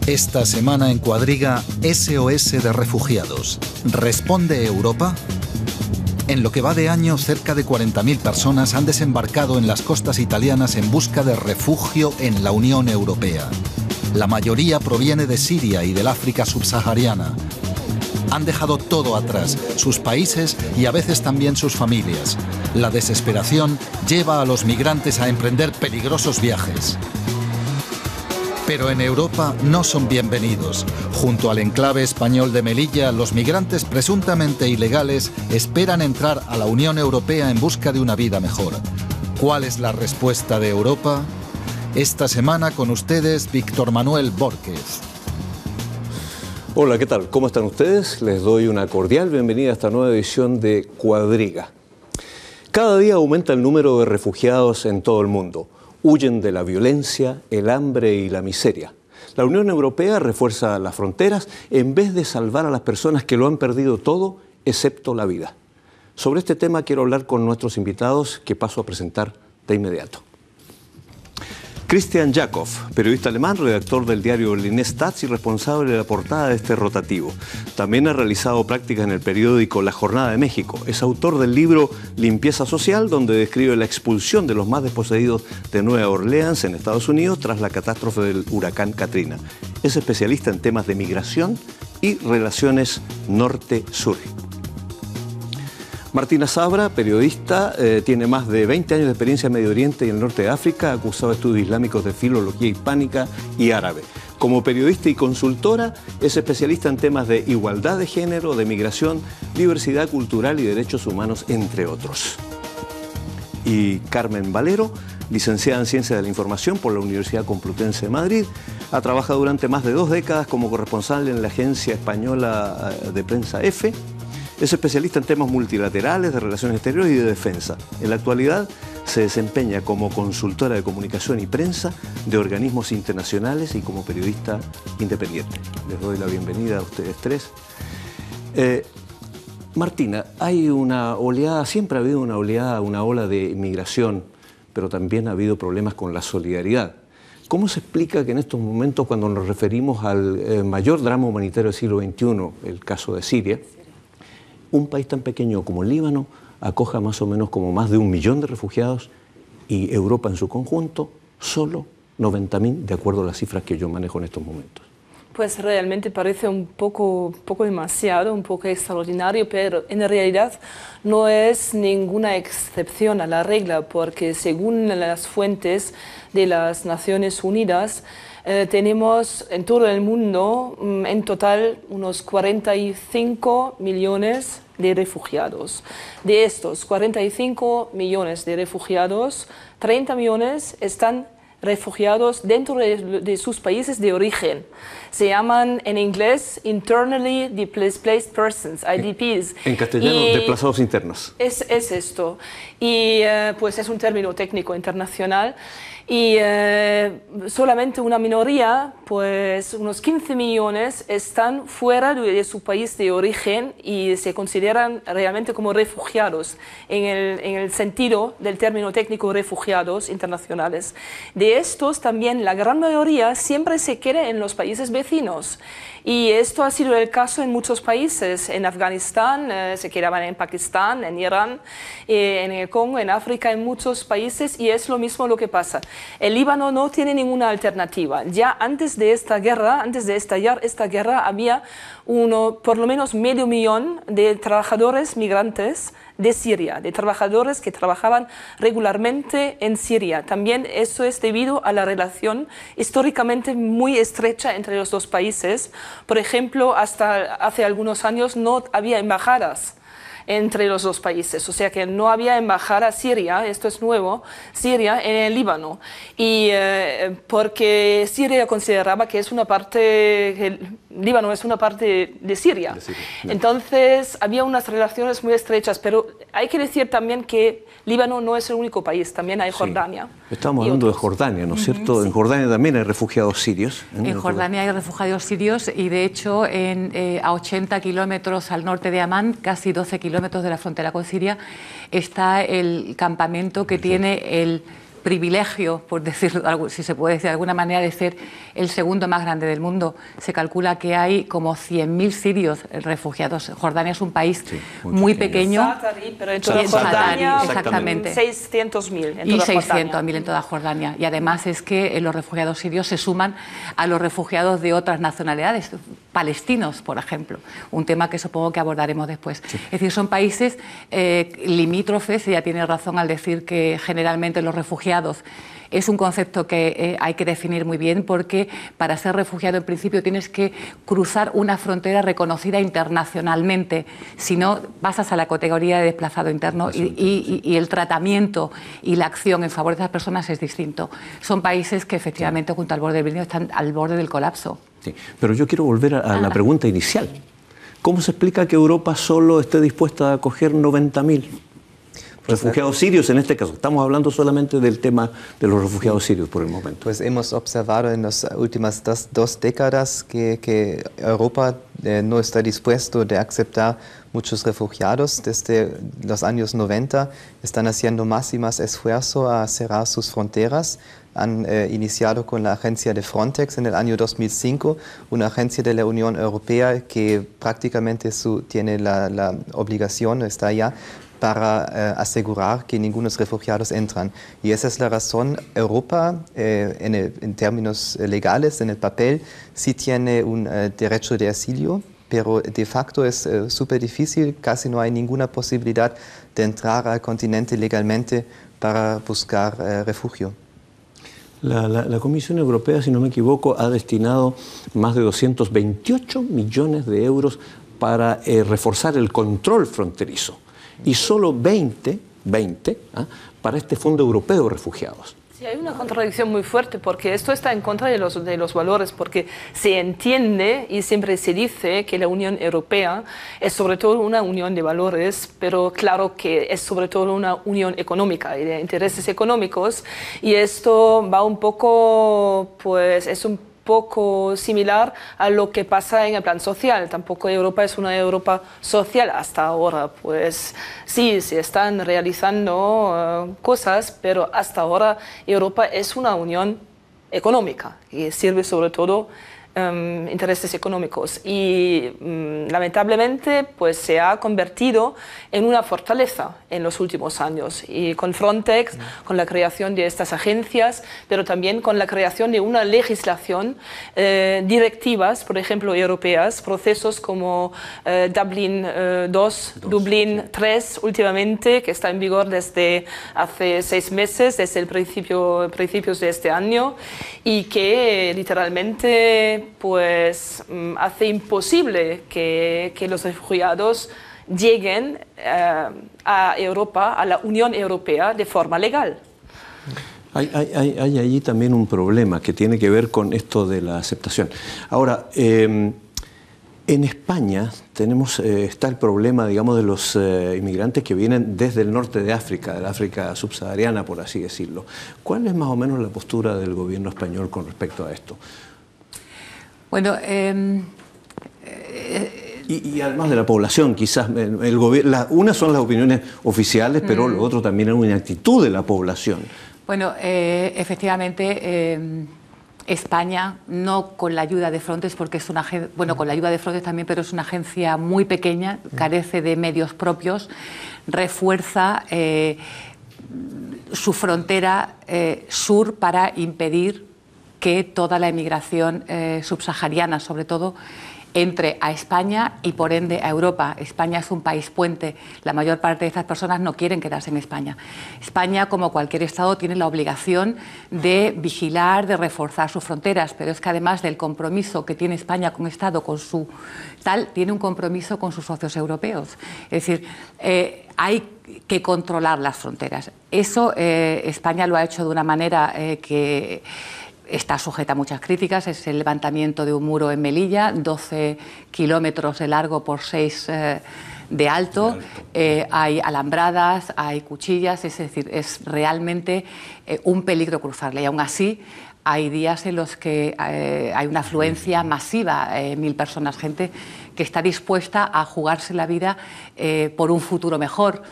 Esta semana en Cuadriga, SOS de refugiados. ¿Responde Europa? En lo que va de año, cerca de 40.000 personas han desembarcado en las costas italianas en busca de refugio en la Unión Europea. La mayoría proviene de Siria y del África subsahariana. Han dejado todo atrás, sus países y a veces también sus familias. La desesperación lleva a los migrantes a emprender peligrosos viajes. Pero en Europa no son bienvenidos. Junto al enclave español de Melilla, los migrantes presuntamente ilegales esperan entrar a la Unión Europea en busca de una vida mejor. ¿Cuál es la respuesta de Europa? Esta semana con ustedes, Víctor Manuel Borquez. Hola, ¿qué tal? ¿Cómo están ustedes? Les doy una cordial bienvenida a esta nueva edición de Cuadriga. Cada día aumenta el número de refugiados en todo el mundo. Huyen de la violencia, el hambre y la miseria. La Unión Europea refuerza las fronteras en vez de salvar a las personas que lo han perdido todo, excepto la vida. Sobre este tema quiero hablar con nuestros invitados, que paso a presentar de inmediato. Christian Jakob, periodista alemán, redactor del diario berlinés Taz y responsable de la portada de este rotativo. También ha realizado prácticas en el periódico La Jornada de México. Es autor del libro Limpieza Social, donde describe la expulsión de los más desposeídos de Nueva Orleans en Estados Unidos tras la catástrofe del huracán Katrina. Es especialista en temas de migración y relaciones norte-sur. Martina Sabra, periodista, tiene más de 20 años de experiencia en Medio Oriente y el norte de África, ha cursado estudios islámicos de filología hispánica y árabe. Como periodista y consultora, es especialista en temas de igualdad de género, de migración, diversidad cultural y derechos humanos, entre otros. Y Carmen Valero, licenciada en Ciencias de la Información por la Universidad Complutense de Madrid, ha trabajado durante más de 2 décadas como corresponsal en la agencia española de prensa EFE. Es especialista en temas multilaterales, de relaciones exteriores y de defensa. En la actualidad se desempeña como consultora de comunicación y prensa de organismos internacionales y como periodista independiente. Les doy la bienvenida a ustedes tres. Martina, hay una oleada, siempre ha habido una oleada, una ola de inmigración, pero también ha habido problemas con la solidaridad. ¿Cómo se explica que en estos momentos, cuando nos referimos al mayor drama humanitario del siglo XXI, el caso de Siria, un país tan pequeño como el Líbano acoja más o menos como más de 1 millón de refugiados y Europa en su conjunto solo 90.000, de acuerdo a las cifras que yo manejo en estos momentos? Pues realmente parece un poco demasiado, un poco extraordinario, pero en realidad no es ninguna excepción a la regla, porque según las fuentes de las Naciones Unidas, tenemos en todo el mundo en total unos 45 millones de refugiados. De estos 45 millones de refugiados, 30 millones están refugiados dentro de sus países de origen. Se llaman en inglés Internally Displaced Persons, IDPs. En castellano, desplazados internos. Es esto. Y pues es un término técnico internacional. Y solamente una minoría, pues unos 15 millones, están fuera de su país de origen y se consideran realmente como refugiados, en el sentido del término técnico refugiados internacionales. De estos también la gran mayoría siempre se queda en los países vecinos. Y esto ha sido el caso en muchos países. En Afganistán, se quedaban en Pakistán, en Irán, en el Congo, en África, en muchos países, y es lo mismo lo que pasa. El Líbano no tiene ninguna alternativa. Ya antes de esta guerra, antes de estallar esta guerra, había por lo menos 500.000 de trabajadores migrantes de Siria, de trabajadores que trabajaban regularmente en Siria. También eso es debido a la relación históricamente muy estrecha entre los dos países. Por ejemplo, hasta hace algunos años no había embajadas entre los dos países, o sea que no había embajada siria, esto es nuevo, Siria en el Líbano, y porque Siria consideraba que es una parte, el Líbano es una parte de Siria. Entonces había unas relaciones muy estrechas, pero hay que decir también que Líbano no es el único país, también hay Jordania. Estamos hablando de Jordania, ¿no es cierto? Sí. En Jordania también hay refugiados sirios. En Jordania hay refugiados sirios y de hecho a 80 kilómetros al norte de Amán, casi 12 kilómetros de la frontera con Siria, está el campamento que tiene el privilegio, por decirlo, si se puede decir de alguna manera, de ser el segundo más grande del mundo. Se calcula que hay como 100.000 sirios refugiados. Jordania es un país muy pequeño. Pero en toda Jordania, exactamente. 600.000 en y toda 600.000 en toda Jordania. Y además es que los refugiados sirios se suman a los refugiados de otras nacionalidades, palestinos, por ejemplo, un tema que supongo que abordaremos después. Sí. Es decir, son países limítrofes, ella tiene razón al decir que generalmente los refugiados es un concepto que hay que definir muy bien, porque para ser refugiado en principio tienes que cruzar una frontera reconocida internacionalmente, si no pasas a la categoría de desplazado interno y el tratamiento y la acción en favor de esas personas es distinto. Son países que efectivamente junto al borde del Mediterráneo están al borde del colapso. Sí, pero yo quiero volver a la pregunta inicial. ¿Cómo se explica que Europa solo esté dispuesta a acoger 90.000? Refugiados sirios en este caso. Estamos hablando solamente del tema de los refugiados sirios por el momento. Pues hemos observado en las últimas dos décadas que Europa no está dispuesto a aceptar muchos refugiados. Desde los años 90 están haciendo más y más esfuerzo a cerrar sus fronteras. Han iniciado con la agencia de Frontex en el año 2005, una agencia de la Unión Europea que prácticamente tiene la obligación, está ya, para asegurar que ningunos refugiados entran. Y esa es la razón. Europa, en términos legales, en el papel, sí tiene un derecho de asilo, pero de facto es súper difícil, casi no hay ninguna posibilidad de entrar al continente legalmente para buscar refugio. La Comisión Europea, si no me equivoco, ha destinado más de 228 millones de euros para reforzar el control fronterizo. Y solo 20 para este Fondo Europeo de Refugiados. Sí, hay una contradicción muy fuerte, porque esto está en contra de los valores, porque se entiende y siempre se dice que la Unión Europea es sobre todo una unión de valores, pero claro que es sobre todo una unión económica y de intereses económicos, y esto va un poco, pues es un poco similar a lo que pasa en el plan social. Tampoco Europa es una Europa social hasta ahora. Pues sí, se están realizando cosas, pero hasta ahora Europa es una unión económica y sirve sobre todo intereses económicos, y lamentablemente pues se ha convertido en una fortaleza en los últimos años, y con Frontex, con la creación de estas agencias, pero también con la creación de una legislación, directivas, por ejemplo, europeas, procesos como Dublin II, Dublin III últimamente, que está en vigor desde hace 6 meses, desde el principios de este año, y que literalmente pues hace imposible que los refugiados lleguen a Europa, a la Unión Europea, de forma legal. Hay allí también un problema que tiene que ver con esto de la aceptación. Ahora, en España está el problema, digamos, de los inmigrantes que vienen desde el norte de África, de la África subsahariana, por así decirlo. ¿Cuál es más o menos la postura del gobierno español con respecto a esto? Bueno, y además de la población, quizás, una son las opiniones oficiales, pero lo otro también es una actitud de la población. Bueno, efectivamente, España, no con la ayuda de Frontex, porque es una agencia, bueno, con la ayuda de Frontex también, pero es una agencia muy pequeña, carece de medios propios, refuerza su frontera sur para impedir que toda la emigración subsahariana, sobre todo, entre a España y por ende a Europa. España es un país puente. La mayor parte de estas personas no quieren quedarse en España. España, como cualquier Estado, tiene la obligación de vigilar, de reforzar sus fronteras, pero es que además del compromiso que tiene España como Estado, con su tal, tiene un compromiso con sus socios europeos. Es decir, hay que controlar las fronteras. Eso España lo ha hecho de una manera que está sujeta a muchas críticas. Es el levantamiento de un muro en Melilla, 12 kilómetros de largo por 6 de alto. Hay alambradas, hay cuchillas, es decir, es realmente un peligro cruzarla. Y aún así hay días en los que hay una afluencia masiva, 1.000 personas, gente que está dispuesta a jugarse la vida por un futuro mejor.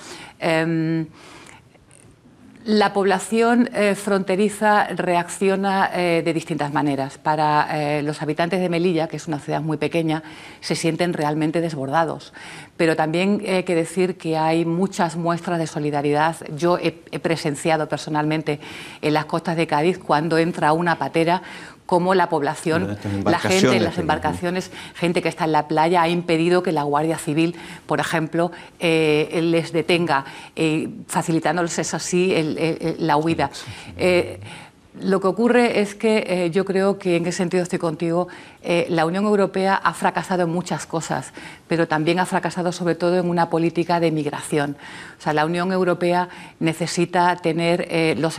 La población fronteriza reacciona de distintas maneras. Para los habitantes de Melilla, que es una ciudad muy pequeña, se sienten realmente desbordados. Pero también hay que decir que hay muchas muestras de solidaridad. Yo he presenciado personalmente en las costas de Cádiz cuando entra una patera, como la población, la gente en las embarcaciones, gente que está en la playa, ha impedido que la Guardia Civil, por ejemplo, les detenga, facilitándoles así la huida. Lo que ocurre es que yo creo que, en ese sentido estoy contigo, la Unión Europea ha fracasado en muchas cosas, pero también ha fracasado sobre todo en una política de migración. O sea, la Unión Europea necesita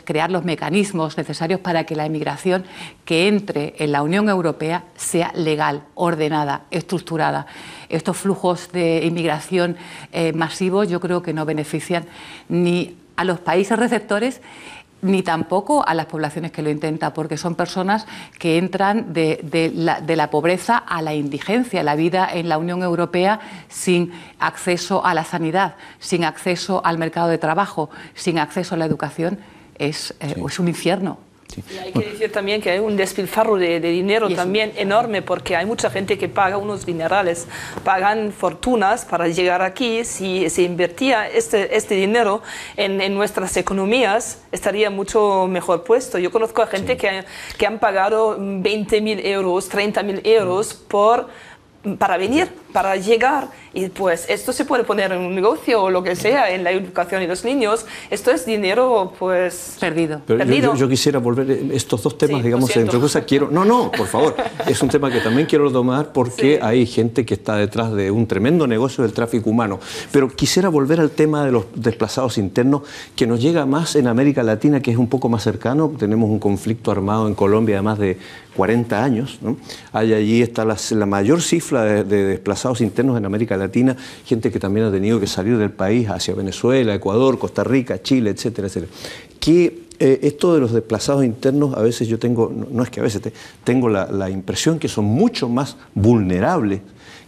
crear los mecanismos necesarios para que la inmigración que entre en la Unión Europea sea legal, ordenada, estructurada. Estos flujos de inmigración masivos yo creo que no benefician ni a los países receptores ni tampoco a las poblaciones que lo intentan, porque son personas que entran de la pobreza a la indigencia. La vida en la Unión Europea sin acceso a la sanidad, sin acceso al mercado de trabajo, sin acceso a la educación, es un infierno. Sí. Y hay que decir también que hay un despilfarro de dinero también enorme, porque hay mucha gente que paga unos dinerales, pagan fortunas para llegar aquí. Si se invertía este dinero en nuestras economías, estaría mucho mejor puesto. Yo conozco a gente que han pagado 20.000 euros, 30.000 euros para venir, para llegar, y pues esto se puede poner en un negocio o lo que sea, en la educación de los niños. Esto es dinero pues perdido. Pero yo quisiera volver estos dos temas, digamos, entre cosas quiero... No, por favor, es un tema que también quiero tomar porque hay gente que está detrás de un tremendo negocio del tráfico humano. Pero quisiera volver al tema de los desplazados internos, que nos llega más en América Latina, que es un poco más cercano. Tenemos un conflicto armado en Colombia de más de 40 años, ¿no? Allí está la mayor cifra de desplazados internos en América Latina, gente que también ha tenido que salir del país hacia Venezuela, Ecuador, Costa Rica, Chile, etcétera, etcétera. Que esto de los desplazados internos, a veces yo tengo, no es que a veces, tengo la impresión que son mucho más vulnerables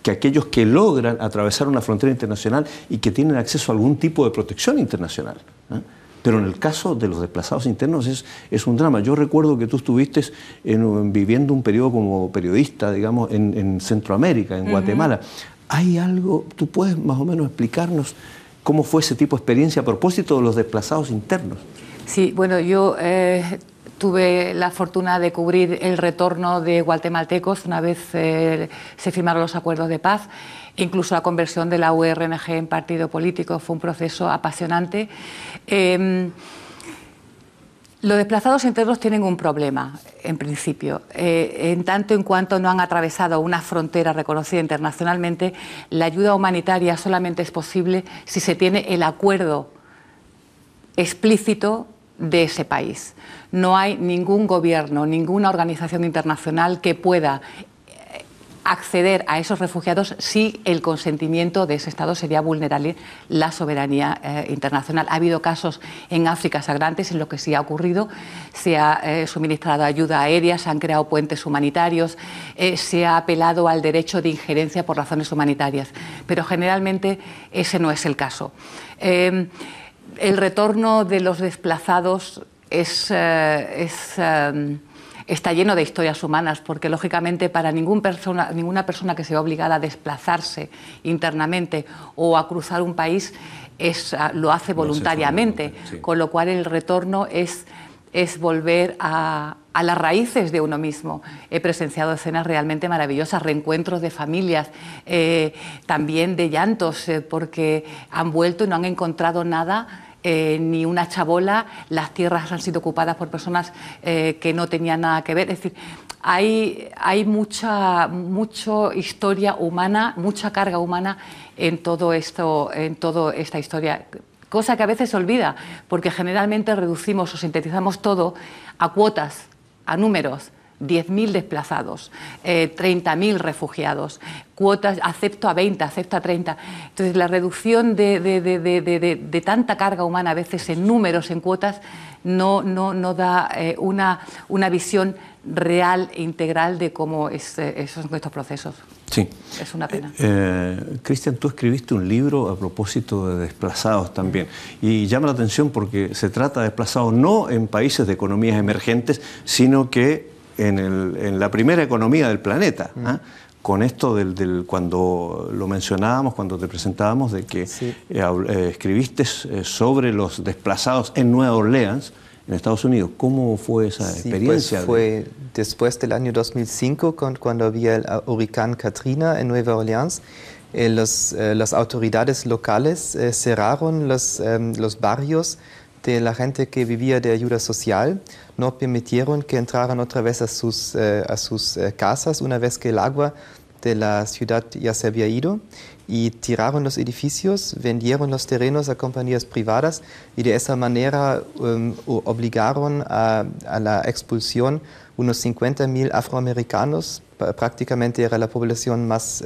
que aquellos que logran atravesar una frontera internacional y que tienen acceso a algún tipo de protección internacional, ¿eh? Pero en el caso de los desplazados internos es un drama. Yo recuerdo que tú estuviste viviendo un periodo como periodista, digamos, en Centroamérica, en Guatemala. ¿Hay algo, tú puedes más o menos explicarnos cómo fue ese tipo de experiencia a propósito de los desplazados internos? Sí, bueno, yo tuve la fortuna de cubrir el retorno de guatemaltecos una vez se firmaron los acuerdos de paz. Incluso la conversión de la URNG en partido político fue un proceso apasionante. Los desplazados internos tienen un problema, en principio. En tanto en cuanto no han atravesado una frontera reconocida internacionalmente, la ayuda humanitaria solamente es posible si se tiene el acuerdo explícito de ese país. No hay ningún gobierno, ninguna organización internacional que pueda acceder a esos refugiados si el consentimiento de ese Estado sería vulnerable la soberanía internacional. Ha habido casos en África sagrantes en los que sí ha ocurrido, se ha suministrado ayuda aérea, se han creado puentes humanitarios, se ha apelado al derecho de injerencia por razones humanitarias, pero generalmente ese no es el caso. El retorno de los desplazados está lleno de historias humanas, porque lógicamente para ninguna persona que sea obligada a desplazarse internamente o a cruzar un país lo hace voluntariamente, con lo cual el retorno es volver a las raíces de uno mismo. He presenciado escenas realmente maravillosas, reencuentros de familias, también de llantos, porque han vuelto y no han encontrado nada. Ni una chabola, las tierras han sido ocupadas por personas que no tenían nada que ver. Es decir, hay mucha historia humana, mucha carga humana en toda esta historia, cosa que a veces se olvida, porque generalmente reducimos o sintetizamos todo a cuotas, a números. 10.000 desplazados, 30.000 refugiados, cuotas, acepto a 20, acepto a 30. Entonces, la reducción de tanta carga humana, a veces en números, en cuotas, no da una visión real e integral de cómo son estos procesos. Sí. Es una pena. Cristian, tú escribiste un libro a propósito de desplazados también, y llama la atención porque se trata de desplazados no en países de economías emergentes, sino que en la primera economía del planeta. ¿Ah? Con esto cuando lo mencionábamos, cuando te presentábamos, de que sí. Escribiste sobre los desplazados en Nueva Orleans, en Estados Unidos. ¿Cómo fue esa experiencia? Pues fue después del año 2005, cuando había el huracán Katrina en Nueva Orleans. Las autoridades locales cerraron los barrios de la gente que vivía de ayuda social, no permitieron que entraran otra vez a sus casas una vez que el agua de la ciudad ya se había ido, y tiraron los edificios, vendieron los terrenos a compañías privadas y de esa manera obligaron a la expulsión unos 50.000 afroamericanos, prácticamente era la población más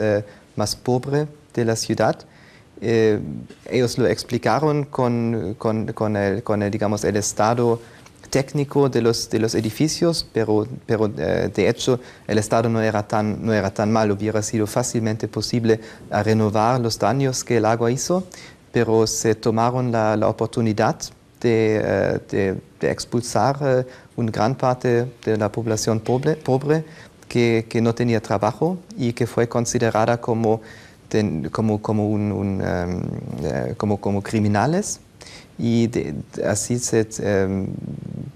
pobre de la ciudad. Ellos lo explicaron con el estado técnico de los edificios, pero de hecho el estado no era tan mal. Hubiera sido fácilmente posible renovar los daños que el agua hizo, pero se tomaron la oportunidad de expulsar una gran parte de la población pobre que no tenía trabajo y que fue considerada como criminales, y así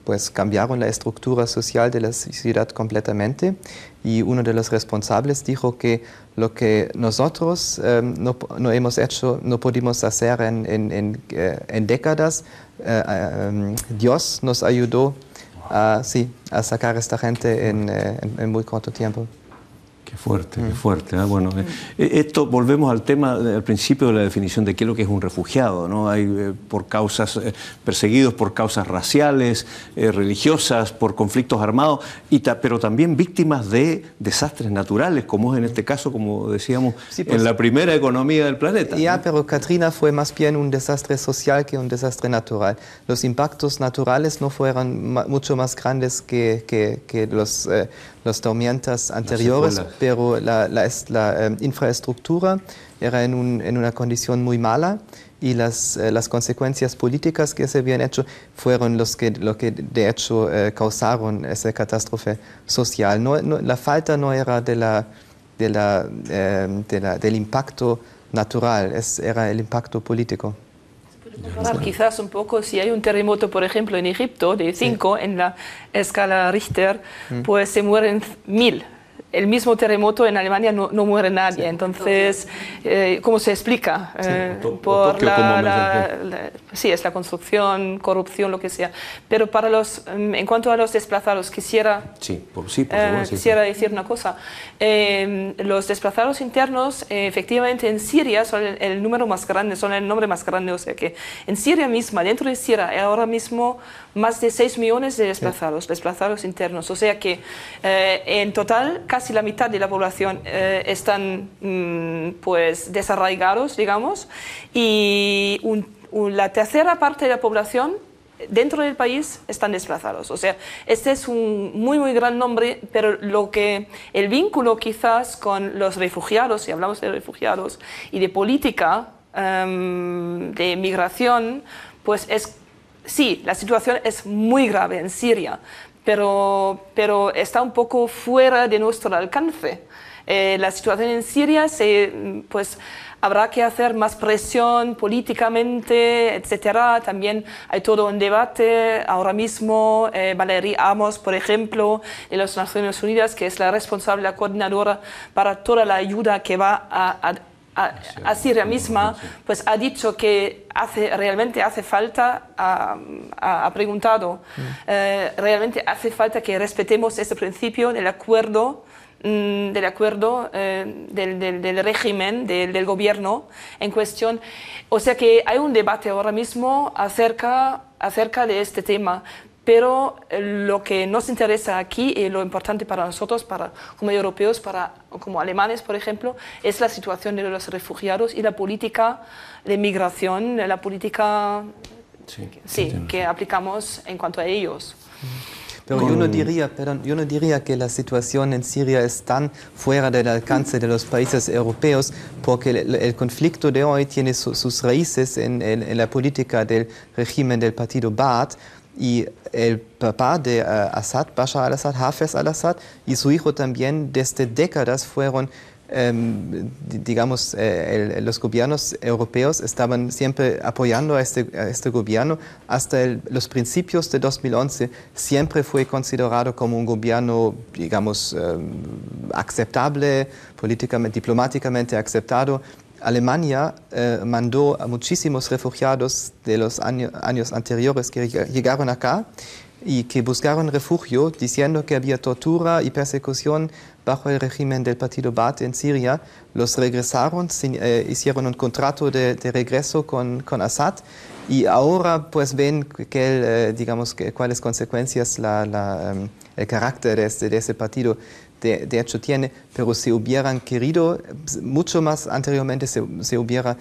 pues cambiaron la estructura social de la ciudad completamente, y uno de los responsables dijo que lo que nosotros no hemos hecho, no pudimos hacer en décadas, Dios nos ayudó a sacar a esta gente en muy corto tiempo. Qué fuerte, qué fuerte. Bueno, esto, volvemos al tema, al principio de la definición de qué es lo que es un refugiado, ¿no? Hay por causas, perseguidos por causas raciales, religiosas, por conflictos armados, pero también víctimas de desastres naturales, como es en este caso, como decíamos, sí, pues, en la primera economía del planeta. Ya, pero Katrina fue más bien un desastre social que un desastre natural. Los impactos naturales no fueron mucho más grandes que las tormentas anteriores, pero la infraestructura era en una condición muy mala, y las consecuencias políticas que se habían hecho fueron lo que de hecho causaron esa catástrofe social. La falta no era del impacto natural, era el impacto político. Comparar quizás un poco, si hay un terremoto, por ejemplo, en Egipto de 5 en la escala Richter, pues se mueren 1000. El mismo terremoto en Alemania no muere nadie. Entonces, ¿cómo se explica? Por sí, es la construcción, corrupción, lo que sea. Pero en cuanto a los desplazados, quisiera decir una cosa. Los desplazados internos, efectivamente, en Siria son el número más grande, son el nombre más grande. O sea que en Siria misma, dentro de Siria, hay ahora mismo más de 6 millones de desplazados internos. O sea que en total, casi la mitad de la población están pues desarraigados, digamos, y la tercera parte de la población dentro del país están desplazados. O sea, este es un muy, muy gran nombre, pero el vínculo quizás con los refugiados, si hablamos de refugiados y de política de migración, pues sí, la situación es muy grave en Siria, pero está un poco fuera de nuestro alcance. La situación en Siria, pues habrá que hacer más presión políticamente, etcétera. También hay todo un debate ahora mismo. Valerie Amos, por ejemplo, de las Naciones Unidas, que es la responsable, la coordinadora para toda la ayuda que va a Siria misma, pues ha dicho que realmente hace falta, ha preguntado, realmente hace falta que respetemos ese principio del acuerdo, del régimen, del gobierno en cuestión. O sea que hay un debate ahora mismo acerca de este tema. Pero lo que nos interesa aquí y lo importante para nosotros, como europeos, como alemanes, por ejemplo, es la situación de los refugiados y la política de migración, la política que aplicamos en cuanto a ellos. Pero yo no diría que la situación en Siria es tan fuera del alcance de los países europeos, porque el conflicto de hoy tiene sus raíces en la política del régimen del partido Baath, y el papá de Assad, Bashar al-Assad, Hafez al-Assad, y su hijo también desde décadas fueron, digamos, los gobiernos europeos estaban siempre apoyando a este gobierno. Hasta los principios de 2011 siempre fue considerado como un gobierno, digamos, aceptable, políticamente, diplomáticamente aceptado. Alemania mandó a muchísimos refugiados de los años anteriores que llegaron acá y que buscaron refugio diciendo que había tortura y persecución bajo el régimen del partido Baath en Siria. Los regresaron, hicieron un contrato de regreso con Assad, y ahora pues ven digamos, cuáles consecuencias el carácter de ese partido de hecho tiene, pero si hubieran querido, mucho más anteriormente se hubiera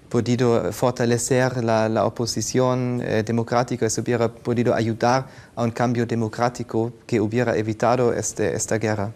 podido fortalecer la oposición democrática, se hubiera podido ayudar a un cambio democrático que hubiera evitado esta guerra.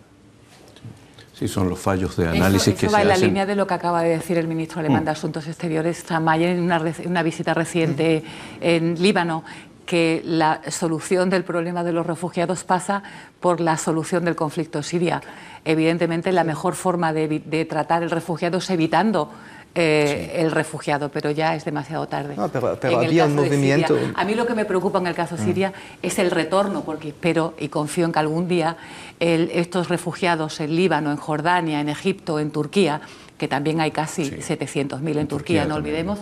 Sí, son los fallos de análisis que se hacen. Eso va en la línea de lo que acaba de decir el ministro alemán de Asuntos Exteriores, Steinmeier, en una visita reciente en Líbano, que la solución del problema de los refugiados pasa por la solución del conflicto siria. Evidentemente, la mejor forma de tratar el refugiado es evitando el refugiado, pero ya es demasiado tarde. No, pero había un movimiento. Siria, a mí lo que me preocupa en el caso Siria es el retorno, porque espero y confío en que algún día estos refugiados en Líbano, en Jordania, en Egipto, en Turquía, que también hay casi 700.000 en Turquía, no olvidemos,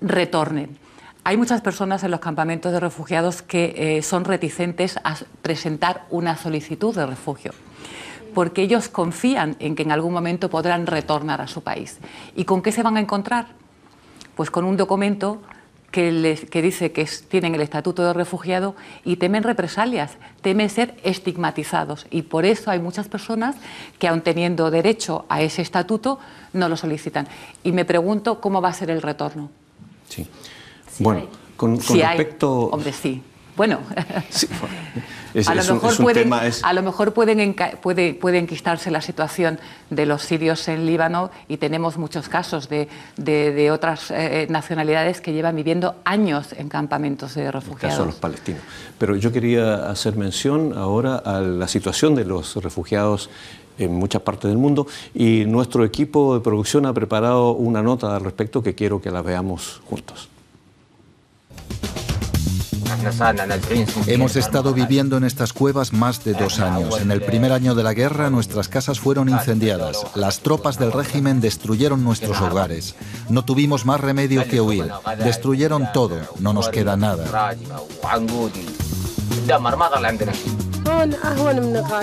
retornen. Hay muchas personas en los campamentos de refugiados que son reticentes a presentar una solicitud de refugio, porque ellos confían en que en algún momento podrán retornar a su país. ¿Y con qué se van a encontrar? Pues con un documento que dice que tienen el estatuto de refugiado y temen represalias, temen ser estigmatizados. Y por eso hay muchas personas que, aun teniendo derecho a ese estatuto, no lo solicitan. Y me pregunto cómo va a ser el retorno. Sí. Bueno, con respecto... Hombre, sí. Bueno, sí, a lo mejor puede enquistarse la situación de los sirios en Líbano, y tenemos muchos casos de otras nacionalidades que llevan viviendo años en campamentos de refugiados. El caso de los palestinos. Pero yo quería hacer mención ahora a la situación de los refugiados en muchas partes del mundo, y nuestro equipo de producción ha preparado una nota al respecto que quiero que la veamos juntos. Hemos estado viviendo en estas cuevas más de 2 años. En el primer año de la guerra, nuestras casas fueron incendiadas. Las tropas del régimen destruyeron nuestros hogares. No tuvimos más remedio que huir. Destruyeron todo. No nos queda nada.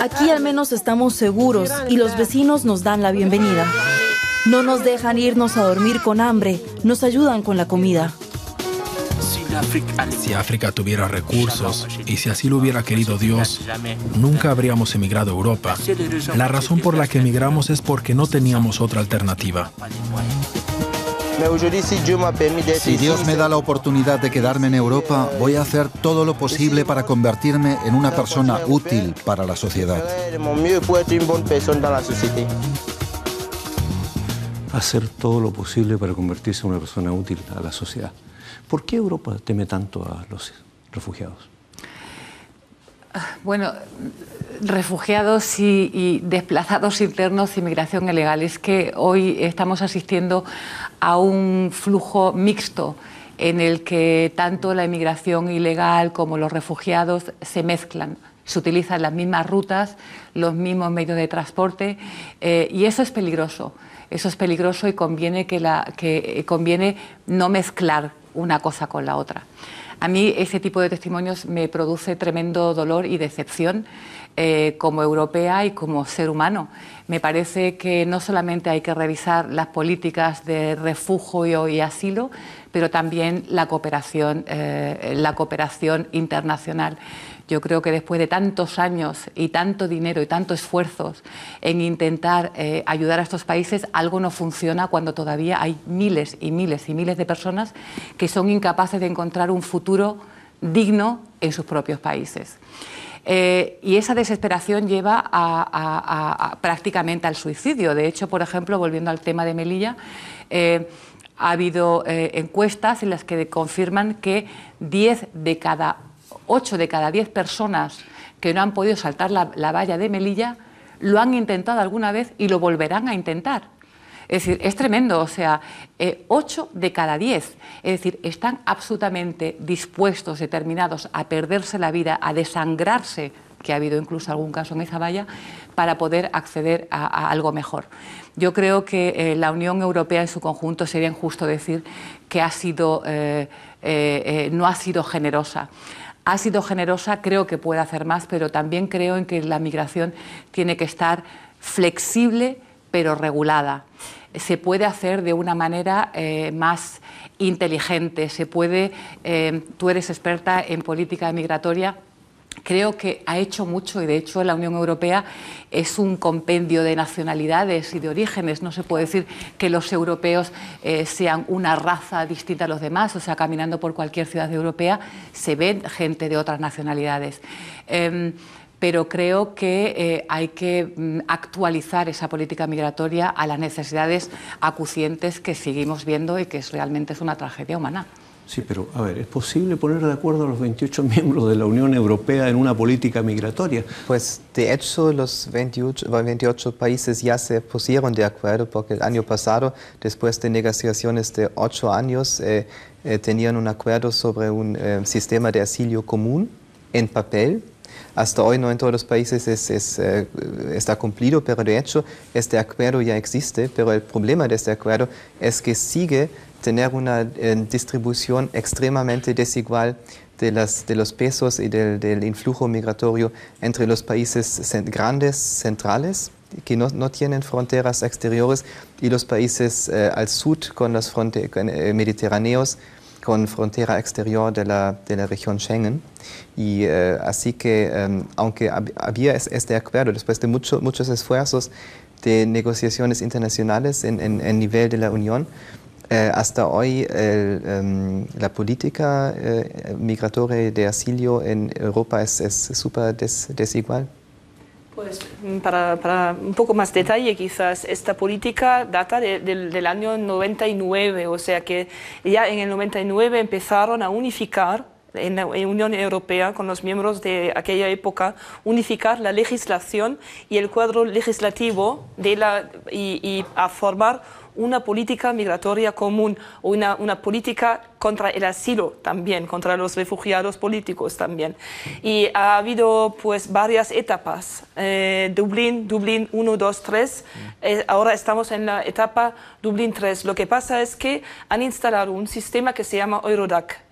Aquí al menos estamos seguros y los vecinos nos dan la bienvenida. No nos dejan irnos a dormir con hambre. Nos ayudan con la comida. Si África tuviera recursos, y si así lo hubiera querido Dios, nunca habríamos emigrado a Europa. La razón por la que emigramos es porque no teníamos otra alternativa. Si Dios me da la oportunidad de quedarme en Europa, voy a hacer todo lo posible para convertirme en una persona útil para la sociedad. Hacer todo lo posible para convertirse en una persona útil a la sociedad. ¿Por qué Europa teme tanto a los refugiados? Bueno, refugiados y desplazados internos, inmigración ilegal. Es que hoy estamos asistiendo a un flujo mixto en el que tanto la inmigración ilegal como los refugiados se mezclan. Se utilizan las mismas rutas, los mismos medios de transporte, y eso es peligroso. Eso es peligroso, y conviene conviene no mezclar una cosa con la otra. A mí ese tipo de testimonios me produce tremendo dolor y decepción como europea y como ser humano. Me parece que no solamente hay que revisar las políticas de refugio y asilo, pero también la cooperación internacional. Yo creo que después de tantos años y tanto dinero y tantos esfuerzos en intentar ayudar a estos países, algo no funciona cuando todavía hay miles y miles y miles de personas que son incapaces de encontrar un futuro digno en sus propios países. Y esa desesperación lleva prácticamente al suicidio. De hecho, por ejemplo, volviendo al tema de Melilla, ha habido encuestas en las que confirman que 8 de cada 10 personas que no han podido saltar la valla de Melilla lo han intentado alguna vez y lo volverán a intentar. Es decir, es tremendo, o sea, 8 de cada 10, es decir, están absolutamente dispuestos, determinados a perderse la vida, a desangrarse, que ha habido incluso algún caso en esa valla, para poder acceder a algo mejor. Yo creo que la Unión Europea en su conjunto sería injusto decir que no ha sido generosa. Ha sido generosa, creo que puede hacer más, pero también creo en que la migración tiene que estar flexible, pero regulada. Se puede hacer de una manera más inteligente, se puede, tú eres experta en política migratoria, creo que ha hecho mucho y de hecho la Unión Europea es un compendio de nacionalidades y de orígenes. No se puede decir que los europeos sean una raza distinta a los demás, o sea, caminando por cualquier ciudad europea se ven gente de otras nacionalidades. Pero creo que hay que actualizar esa política migratoria a las necesidades acuciantes que seguimos viendo y que realmente es una tragedia humana. Sí, pero a ver, ¿es posible poner de acuerdo a los 28 miembros de la Unión Europea en una política migratoria? Pues de hecho los 28 países ya se pusieron de acuerdo porque el año pasado, después de negociaciones de 8 años, tenían un acuerdo sobre un sistema de asilo común en papel. Hasta hoy no en todos los países está cumplido, pero de hecho este acuerdo ya existe, pero el problema de este acuerdo es que sigue tener una distribución extremadamente desigual de los pesos y del influjo migratorio entre los países grandes, centrales, que no tienen fronteras exteriores, y los países al sur con los mediterráneos, con frontera exterior de la región Schengen. Y así que, aunque había este acuerdo, después de muchos esfuerzos de negociaciones internacionales en nivel de la Unión, hasta hoy la política migratoria de asilo en Europa es súper desigual. Pues para un poco más detalle, quizás esta política data del año 99, o sea que ya en el 99 empezaron a unificar en la Unión Europea, con los miembros de aquella época, unificar la legislación y el cuadro legislativo y a formar una política migratoria común, o una política contra el asilo también, contra los refugiados políticos también. Y ha habido pues varias etapas, Dublín 1, 2, 3, ahora estamos en la etapa Dublín 3. Lo que pasa es que han instalado un sistema que se llama Eurodac.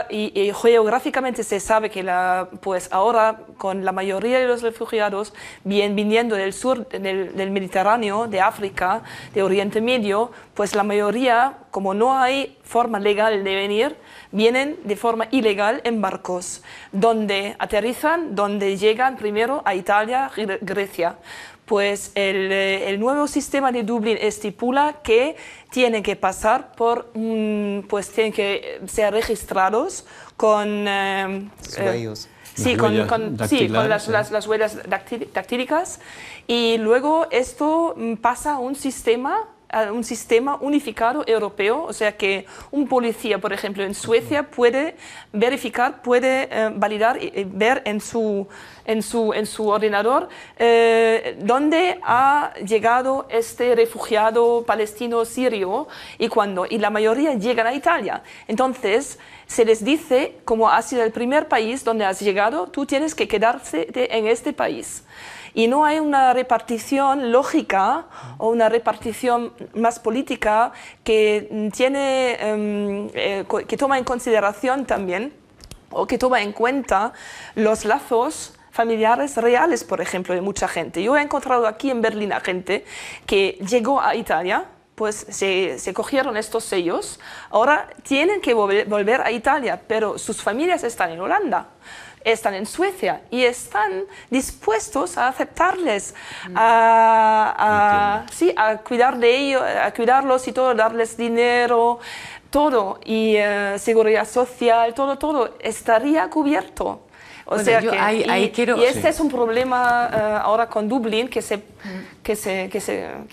Y geográficamente se sabe que pues ahora con la mayoría de los refugiados viniendo del sur del Mediterráneo, de África, de Oriente Medio, pues la mayoría, como no hay forma legal de venir, vienen de forma ilegal en barcos, donde aterrizan, donde llegan primero a Italia, Grecia. Pues el nuevo sistema de Dublín estipula que tienen que pasar pues tienen que ser registrados con huellas. Con las huellas dactílicas, y luego esto pasa a un sistema unificado europeo, o sea que un policía, por ejemplo, en Suecia puede verificar, puede validar y ver en su ordenador dónde ha llegado este refugiado palestino sirio y la mayoría llegan a Italia. Entonces se les dice, como ha sido el primer país donde has llegado, tú tienes que quedarte en este país. Y no hay una repartición lógica o una repartición más política que toma en consideración también, o que toma en cuenta los lazos familiares reales, por ejemplo, de mucha gente. Yo he encontrado aquí en Berlín a gente que llegó a Italia pues se cogieron estos sellos, ahora tienen que volver a Italia, pero sus familias están en Holanda, están en Suecia y están dispuestos a aceptarles, a cuidar de ellos, a cuidarlos y todo, darles dinero, todo, y seguridad social, todo estaría cubierto. O bueno, sea yo que, quiero... y este es un problema ahora con Dublín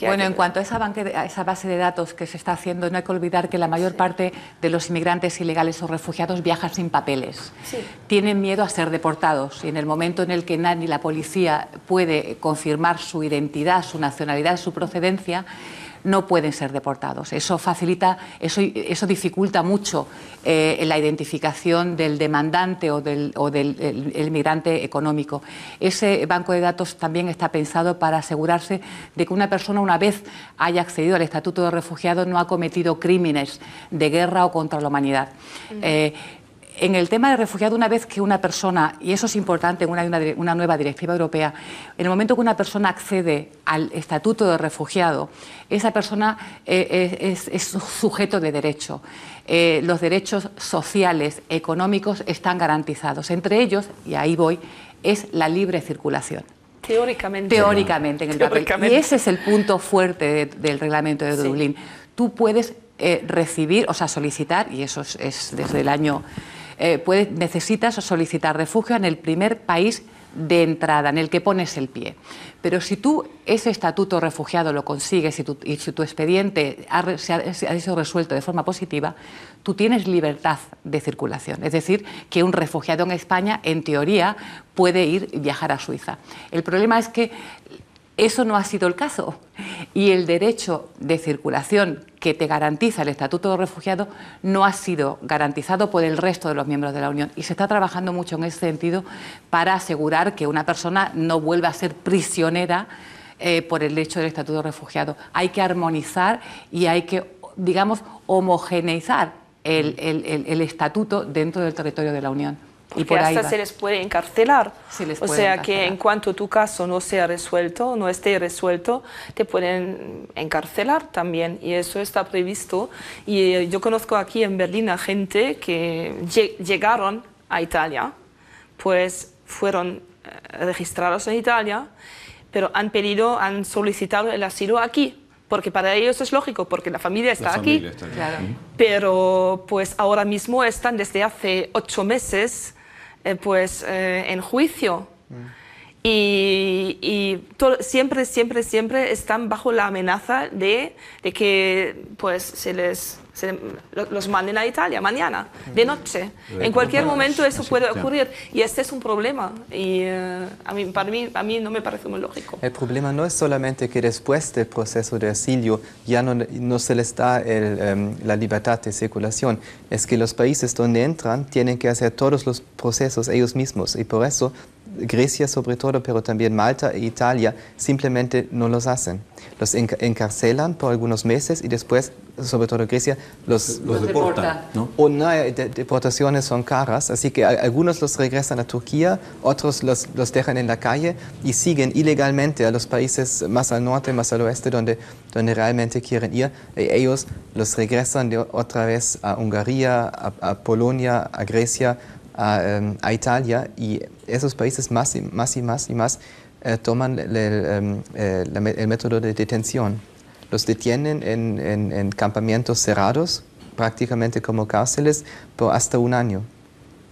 Bueno, en cuanto a esa base de datos que se está haciendo, no hay que olvidar que la mayor parte de los inmigrantes ilegales o refugiados viajan sin papeles. Sí. Tienen miedo a ser deportados y en el momento en el que ni la policía puede confirmar su identidad, su nacionalidad, su procedencia, no pueden ser deportados. Eso facilita, eso dificulta mucho la identificación del demandante o del el migrante económico. Ese banco de datos también está pensado para asegurarse de que una persona, una vez haya accedido al estatuto de refugiado, no ha cometido crímenes de guerra o contra la humanidad. En el tema de refugiado, una vez que una persona, y eso es importante en una nueva directiva europea, en el momento que una persona accede al estatuto de refugiado, esa persona es sujeto de derecho. Los derechos sociales, económicos están garantizados. Entre ellos, y ahí voy, es la libre circulación. Teóricamente. Teóricamente, en el papel. Y ese es el punto fuerte del reglamento de Dublín. Sí. Tú puedes recibir, o sea, solicitar, y eso es desde el año... necesitas solicitar refugio en el primer país de entrada, en el que pones el pie. Pero si tú ese estatuto refugiado lo consigues y si tu expediente ha sido resuelto de forma positiva, tú tienes libertad de circulación. Es decir, que un refugiado en España, en teoría, puede ir y viajar a Suiza. El problema es que eso no ha sido el caso y el derecho de circulación que te garantiza el Estatuto de Refugiado no ha sido garantizado por el resto de los miembros de la Unión y se está trabajando mucho en ese sentido para asegurar que una persona no vuelva a ser prisionera por el hecho del Estatuto de Refugiado. Hay que armonizar y hay que, digamos, homogeneizar el Estatuto dentro del territorio de la Unión. Porque y por hasta se les puede encarcelar. O sea que en cuanto tu caso no sea resuelto, no esté resuelto, te pueden encarcelar también. Y eso está previsto. Y yo conozco aquí en Berlín a gente que llegaron a Italia, pues fueron registrados en Italia, pero han solicitado el asilo aquí. Porque para ellos es lógico, porque la familia está aquí. Claro. Pero pues ahora mismo están desde hace 8 meses en juicio. Y siempre están bajo la amenaza de que pues los manden a Italia mañana, de noche. En cualquier momento eso puede ocurrir y este es un problema y a mí no me parece muy lógico. El problema no es solamente que después del proceso de asilo ya no se les da la libertad de circulación, es que los países donde entran tienen que hacer todos los procesos ellos mismos y por eso Grecia sobre todo, pero también Malta e Italia simplemente no los hacen. Los encarcelan por algunos meses y después, sobre todo Grecia, los deportan, ¿no? Una deportaciones son caras, así que algunos los regresan a Turquía, otros los dejan en la calle y siguen ilegalmente a los países más al norte, más al oeste, donde realmente quieren ir. Ellos los regresan otra vez a Hungría, a Polonia, a Grecia, a Italia y esos países más toman el método de detención. Los detienen en campamentos cerrados, prácticamente como cárceles, por hasta 1 año.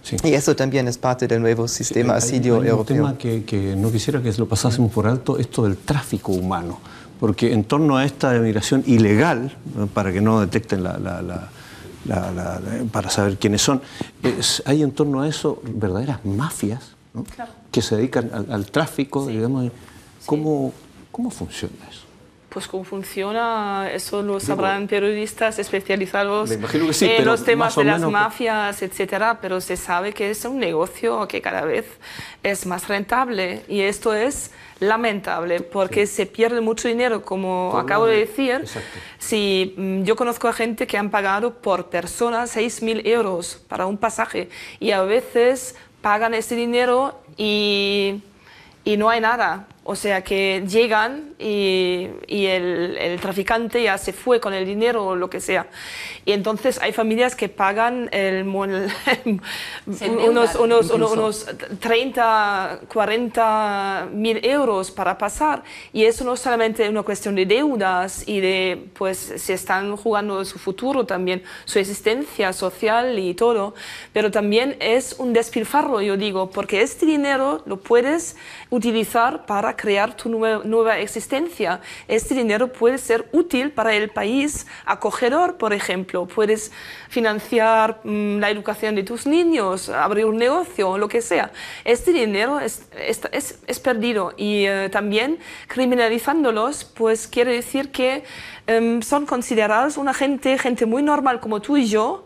Sí. Y eso también es parte del nuevo sistema asilo europeo. Hay un tema que no quisiera que lo pasásemos por alto, esto del tráfico humano. Porque en torno a esta migración ilegal, para que no detecten para saber quiénes son, hay en torno a eso verdaderas mafias, ¿no? Claro. Que se dedican al tráfico, sí. Digamos. ¿Cómo funciona eso? Pues cómo funciona, eso lo sabrán periodistas especializados que sí, en los temas de las mafias, etcétera, pero se sabe que es un negocio que cada vez es más rentable y esto es lamentable porque se pierde mucho dinero, como acabo de decir. Exacto. Si yo conozco a gente que han pagado por persona 6.000 euros para un pasaje y a veces pagan ese dinero y no hay nada. O sea que llegan y el traficante ya se fue con el dinero o lo que sea. Y entonces hay familias que pagan unos 30, 40 mil euros para pasar. Y eso no es solamente una cuestión de deudas y de, pues, se están jugando su futuro también, su existencia social y todo. Pero también es un despilfarro, yo digo, porque este dinero lo puedes utilizar para crear tu nueva existencia. Este dinero puede ser útil para el país acogedor, por ejemplo. Puedes financiar la educación de tus niños, abrir un negocio, lo que sea. Este dinero es perdido y también criminalizándolos, pues quiere decir que son considerados una gente muy normal como tú y yo,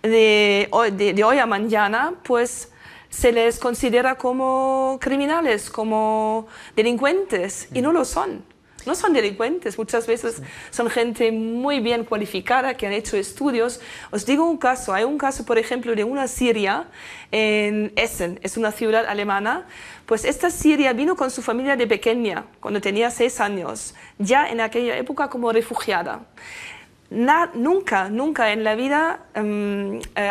de hoy a mañana, pues se les considera como criminales, como delincuentes, y no lo son. No son delincuentes, muchas veces son gente muy bien cualificada, que han hecho estudios. Os digo un caso, hay un caso, por ejemplo, de una siria en Essen, es una ciudad alemana. Pues esta siria vino con su familia de pequeña, cuando tenía 6 años, ya en aquella época como refugiada. Nunca en la vida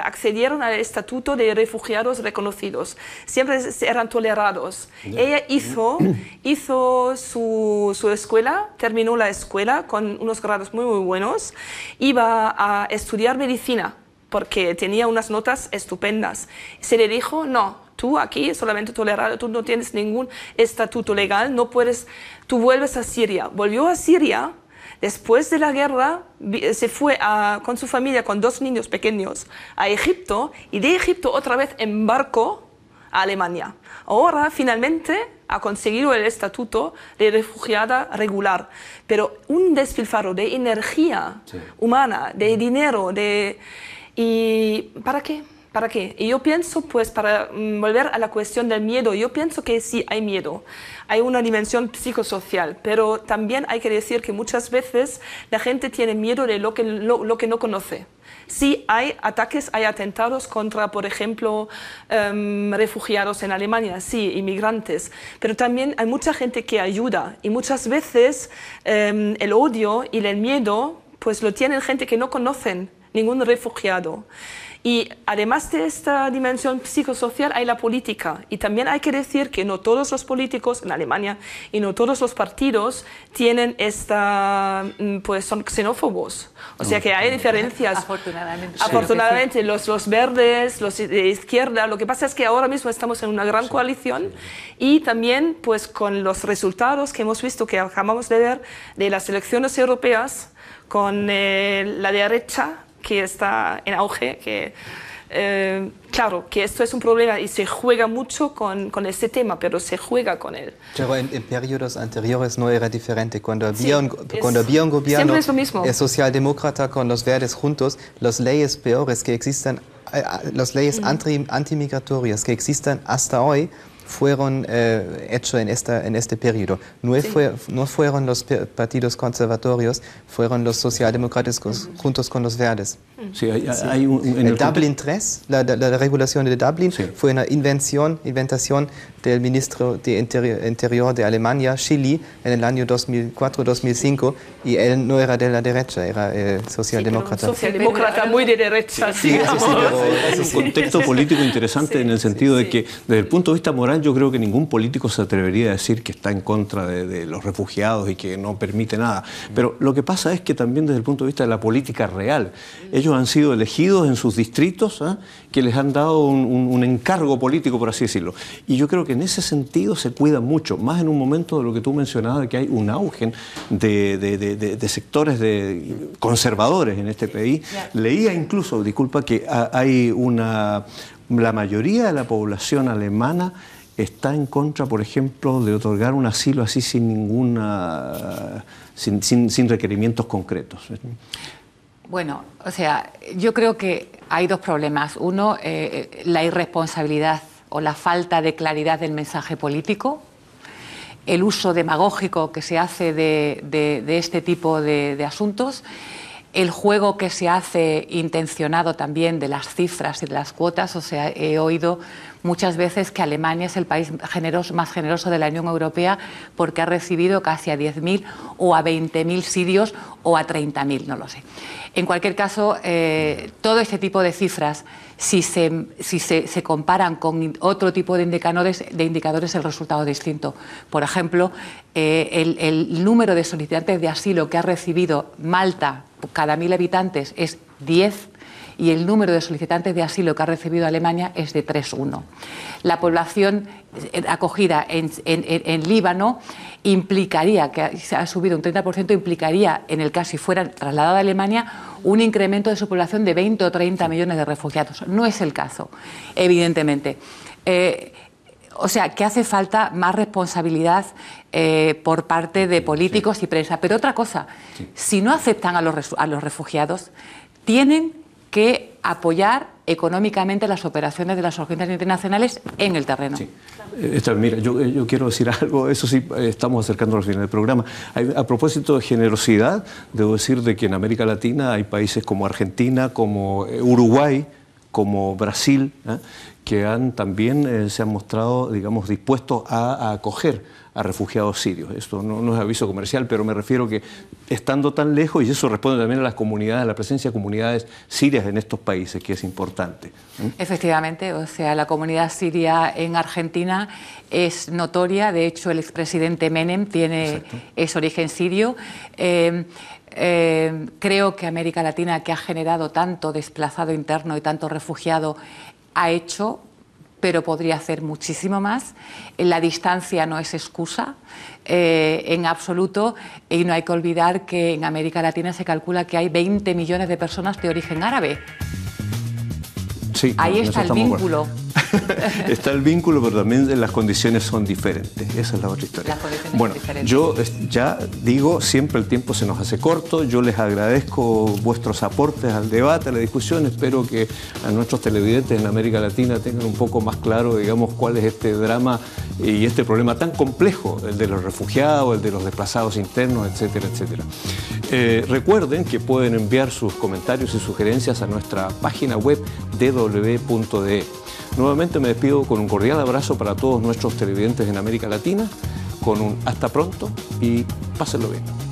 accedieron al estatuto de refugiados reconocidos. Siempre eran tolerados. Ella hizo su escuela, terminó la escuela con unos grados muy buenos. Iba a estudiar medicina porque tenía unas notas estupendas. Se le dijo, no, tú aquí solamente tolerado, tú no tienes ningún estatuto legal, no puedes, tú vuelves a Siria. Volvió a Siria. Después de la guerra se fue con su familia, con 2 niños pequeños, a Egipto, y de Egipto otra vez en barco a Alemania. Ahora finalmente ha conseguido el estatuto de refugiada regular, pero un despilfarro de energía humana, de dinero, ¿y para qué? ¿Para qué? Y yo pienso, pues, para volver a la cuestión del miedo, yo pienso que sí hay miedo. Hay una dimensión psicosocial, pero también hay que decir que muchas veces la gente tiene miedo de lo que no conoce. Sí hay ataques, hay atentados contra, por ejemplo, refugiados en Alemania, sí, inmigrantes, pero también hay mucha gente que ayuda y muchas veces el odio y el miedo pues lo tienen gente que no conocen ningún refugiado. Y además de esta dimensión psicosocial hay la política. Y también hay que decir que no todos los políticos en Alemania y no todos los partidos tienen pues son xenófobos. O sea que hay diferencias. Afortunadamente. Afortunadamente, los verdes, los de izquierda. Lo que pasa es que ahora mismo estamos en una gran coalición y también pues con los resultados que hemos visto, que acabamos de ver, de las elecciones europeas, con la derecha que está en auge, que claro, que esto es un problema y se juega mucho con este tema, pero se juega con él. Pero en periodos anteriores no era diferente. Cuando había un gobierno socialdemócrata con los verdes juntos, las leyes peores que existen, las leyes antimigratorias que existen hasta hoy, fueron hechos en este periodo. No fueron los partidos conservatorios, fueron los socialdemócratas juntos con los verdes. Sí, hay el Dublin 3, la regulación de Dublin, fue una inventación del ministro de Interior de Alemania, Schily, en el año 2004-2005, y él no era de la derecha, era socialdemócrata. Socialdemócrata muy de derecha. Sí, pero es un contexto político interesante en el sentido de que, desde el punto de vista moral, yo creo que ningún político se atrevería a decir que está en contra de los refugiados y que no permite nada. Pero lo que pasa es que también desde el punto de vista de la política real, ellos han sido elegidos en sus distritos, que les han dado un encargo político, por así decirlo. Y yo creo que en ese sentido se cuida mucho, más en un momento de lo que tú mencionabas, de que hay un auge de sectores conservadores en este país. Leía incluso, disculpa, que hay la mayoría de la población alemana está en contra, por ejemplo, de otorgar un asilo así sin requerimientos concretos. Bueno, o sea, yo creo que hay 2 problemas. Uno, la irresponsabilidad o la falta de claridad del mensaje político, el uso demagógico que se hace de este tipo de asuntos, el juego que se hace intencionado también de las cifras y de las cuotas. O sea, he oído muchas veces que Alemania es el país más generoso de la Unión Europea porque ha recibido casi a 10.000 o a 20.000 sirios o a 30.000, no lo sé. En cualquier caso, todo este tipo de cifras, si se comparan con otro tipo de indicadores, el resultado es distinto. Por ejemplo, el número de solicitantes de asilo que ha recibido Malta cada 1.000 habitantes es 10 y el número de solicitantes de asilo que ha recibido Alemania es de 3,1. La población acogida en Líbano implicaría, que se ha subido un 30%, implicaría, en el caso si fuera trasladada a Alemania, un incremento de su población de 20 o 30 millones de refugiados. No es el caso, evidentemente. O sea, que hace falta más responsabilidad por parte de políticos y prensa. Pero otra cosa, si no aceptan a los refugiados, tienen que apoyar económicamente las operaciones de las organizaciones internacionales en el terreno. Sí. Mira, yo quiero decir algo, eso sí, estamos acercándonos al final del programa. A propósito de generosidad, debo decir de que en América Latina hay países como Argentina, como Uruguay, como Brasil, que también se han mostrado, digamos, dispuestos a acoger a refugiados sirios. Esto no es aviso comercial, pero me refiero que estando tan lejos, y eso responde también a las comunidades, a la presencia de comunidades sirias en estos países, que es importante. Efectivamente, o sea, la comunidad siria en Argentina es notoria. De hecho, el expresidente Menem es origen sirio. Creo que América Latina, que ha generado tanto desplazado interno y tanto refugiado, ha hecho, pero podría hacer muchísimo más. La distancia no es excusa en absoluto, y no hay que olvidar que en América Latina se calcula que hay 20 millones de personas de origen árabe. Sí, ahí está el vínculo. Está el vínculo, pero también las condiciones son diferentes. Esa es la otra historia. Bueno, yo ya digo, siempre el tiempo se nos hace corto. Yo les agradezco vuestros aportes al debate, a la discusión. Espero que a nuestros televidentes en América Latina tengan un poco más claro, digamos, cuál es este drama y este problema tan complejo, el de los refugiados, el de los desplazados internos, etcétera, etcétera. Recuerden que pueden enviar sus comentarios y sugerencias a nuestra página web dw.de. Nuevamente me despido con un cordial abrazo para todos nuestros televidentes en América Latina, con un hasta pronto y pásenlo bien.